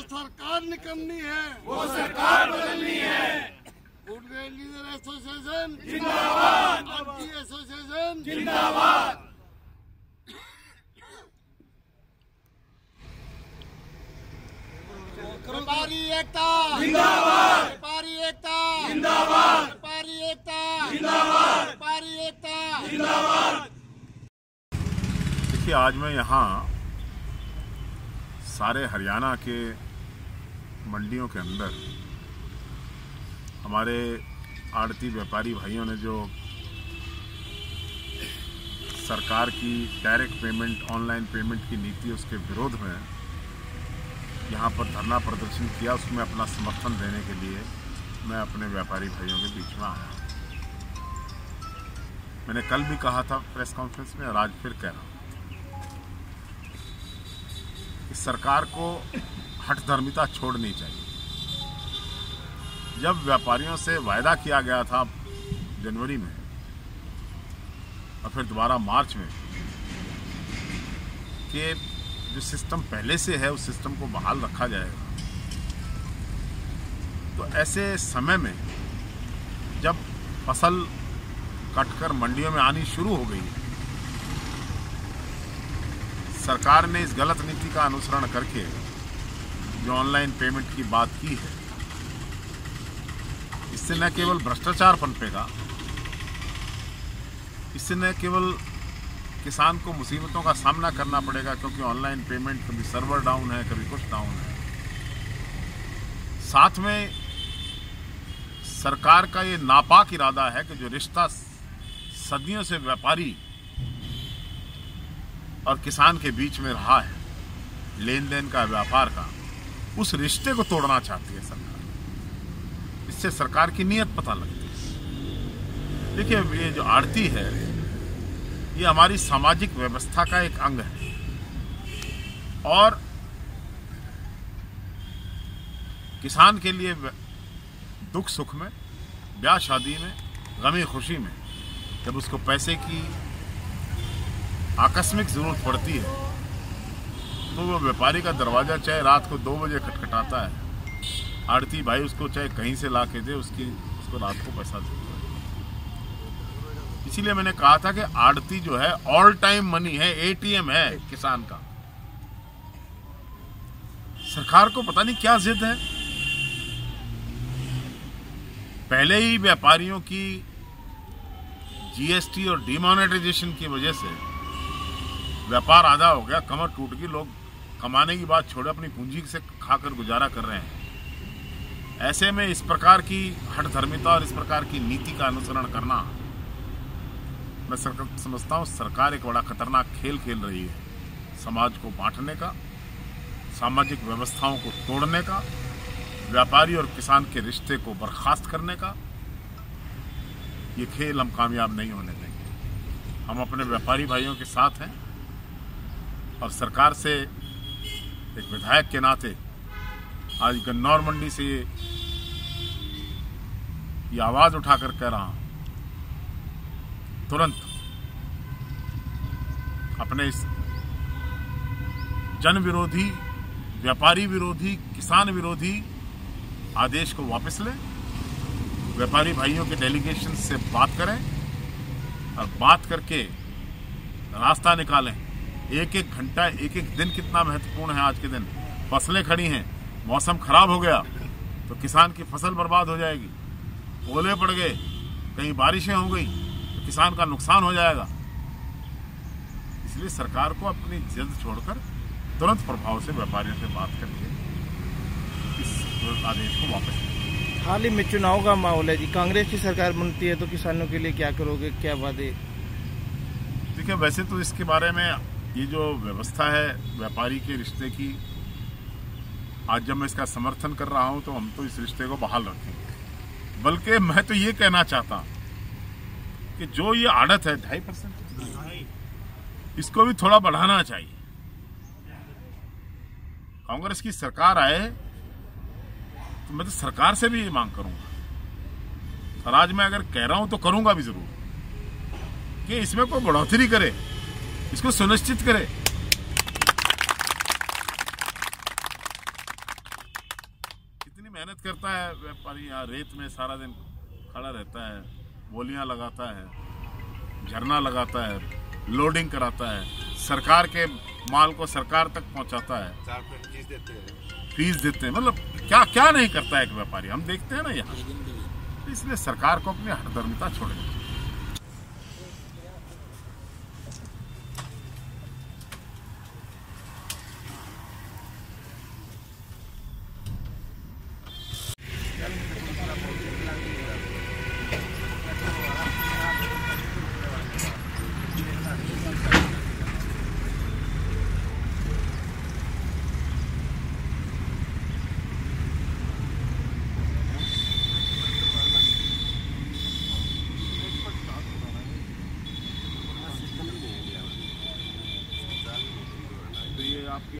सरकार निकलनी है वो सरकार बदलनी है। फूड ग्रेन लीडर एसोसिएशन जिंदाबाद, एमटी एसोसिएशन जिंदाबाद। व्यापारी एकता जिंदाबाद, व्यापारी एकता जिंदाबाद, व्यापारी एकता जिंदाबाद, व्यापारी एकता जिंदाबाद। देखिए, आज मैं यहाँ सारे हरियाणा के मंडियों के अंदर हमारे आड़ती व्यापारी भाइयों ने जो सरकार की डायरेक्ट पेमेंट, ऑनलाइन पेमेंट की नीति, उसके विरोध में यहाँ पर धरना प्रदर्शन किया, उसमें अपना समर्थन देने के लिए मैं अपने व्यापारी भाइयों के बीच में आया। मैंने कल भी कहा था प्रेस कॉन्फ्रेंस में और आज फिर कह रहा हूँ कि सरकार को हठधर्मिता छोड़नी चाहिए। जब व्यापारियों से वायदा किया गया था जनवरी में और फिर दोबारा मार्च में कि जो सिस्टम पहले से है उस सिस्टम को बहाल रखा जाएगा, तो ऐसे समय में जब फसल कटकर मंडियों में आनी शुरू हो गई, सरकार ने इस गलत नीति का अनुसरण करके जो ऑनलाइन पेमेंट की बात की है, इससे न केवल भ्रष्टाचार पनपेगा, इससे न केवल किसान को मुसीबतों का सामना करना पड़ेगा, क्योंकि ऑनलाइन पेमेंट कभी सर्वर डाउन है, कभी कुछ डाउन है। साथ में सरकार का ये नापाक इरादा है कि जो रिश्ता सदियों से व्यापारी और किसान के बीच में रहा है, लेन देन का, व्यापार का, उस रिश्ते को तोड़ना चाहती है सरकार। इससे सरकार की नीयत पता लगती है। देखिए, ये जो आड़ती है, ये हमारी सामाजिक व्यवस्था का एक अंग है और किसान के लिए दुख सुख में, ब्याह शादी में, गमी खुशी में जब उसको पैसे की आकस्मिक जरूरत पड़ती है, तो वो व्यापारी का दरवाजा चाहे रात को 2 बजे खटखटाता है, आड़ती भाई उसको चाहे कहीं से ला के दे, उसको रात को पैसा देता है। इसीलिए मैंने कहा था कि आड़ती जो है ऑल टाइम मनी है, एटीएम है किसान का। सरकार को पता नहीं क्या जिद है। पहले ही व्यापारियों की जीएसटी और डिमोनेटाइजेशन की वजह से व्यापार आधा हो गया, कमर टूट गई, लोग कमाने की बात छोड़े अपनी पूंजी से खाकर गुजारा कर रहे हैं। ऐसे में इस प्रकार की हठधर्मिता और इस प्रकार की नीति का अनुसरण करना, मैं समझता हूँ सरकार एक बड़ा खतरनाक खेल खेल रही है, समाज को बांटने का, सामाजिक व्यवस्थाओं को तोड़ने का, व्यापारी और किसान के रिश्ते को बर्खास्त करने का। ये खेल हम कामयाब नहीं होने देंगे। हम अपने व्यापारी भाइयों के साथ हैं और सरकार से एक विधायक के नाते आज गन्नौर मंडी से ये आवाज उठाकर कह रहा हूं, तुरंत अपने इस जन विरोधी, व्यापारी विरोधी, किसान विरोधी आदेश को वापस लें, व्यापारी भाइयों के डेलीगेशन से बात करें और बात करके रास्ता निकालें। एक एक घंटा, एक एक दिन कितना महत्वपूर्ण है। आज के दिन फसलें खड़ी हैं, मौसम खराब हो गया तो किसान की फसल बर्बाद हो जाएगी, ओले पड़ गए, कहीं बारिशें हो गई तो किसान का नुकसान हो जाएगा। इसलिए सरकार को अपनी जिद छोड़कर तुरंत प्रभाव से व्यापारियों से बात करके इस आदेश को वापस लें। हाल ही में चुनाव का माहौल है जी, कांग्रेस की सरकार बनती है तो किसानों के लिए क्या करोगे, क्या वादे? देखिए, वैसे तो इसके बारे में ये जो व्यवस्था है व्यापारी के रिश्ते की, आज जब मैं इसका समर्थन कर रहा हूं तो हम तो इस रिश्ते को बहाल रखेंगे। बल्कि मैं तो ये कहना चाहता हूं कि जो ये आड़त है 2.5%, इसको भी थोड़ा बढ़ाना चाहिए। कांग्रेस की सरकार आए तो मैं तो सरकार से भी ये मांग करूंगा, और आज मैं अगर कह रहा हूं तो करूंगा भी जरूर, कि इसमें कोई बढ़ोतरी करे, इसको सुनिश्चित करे। कितनी मेहनत करता है व्यापारी, यहाँ रेत में सारा दिन खड़ा रहता है, बोलियां लगाता है, झरना लगाता है, लोडिंग कराता है, सरकार के माल को सरकार तक पहुंचाता है, 4% फीस देते हैं। मतलब क्या क्या नहीं करता है एक व्यापारी, हम देखते हैं ना यहाँ। इसलिए सरकार को अपनी हठधर्मिता छोड़नी चाहिए। तो ये आपकी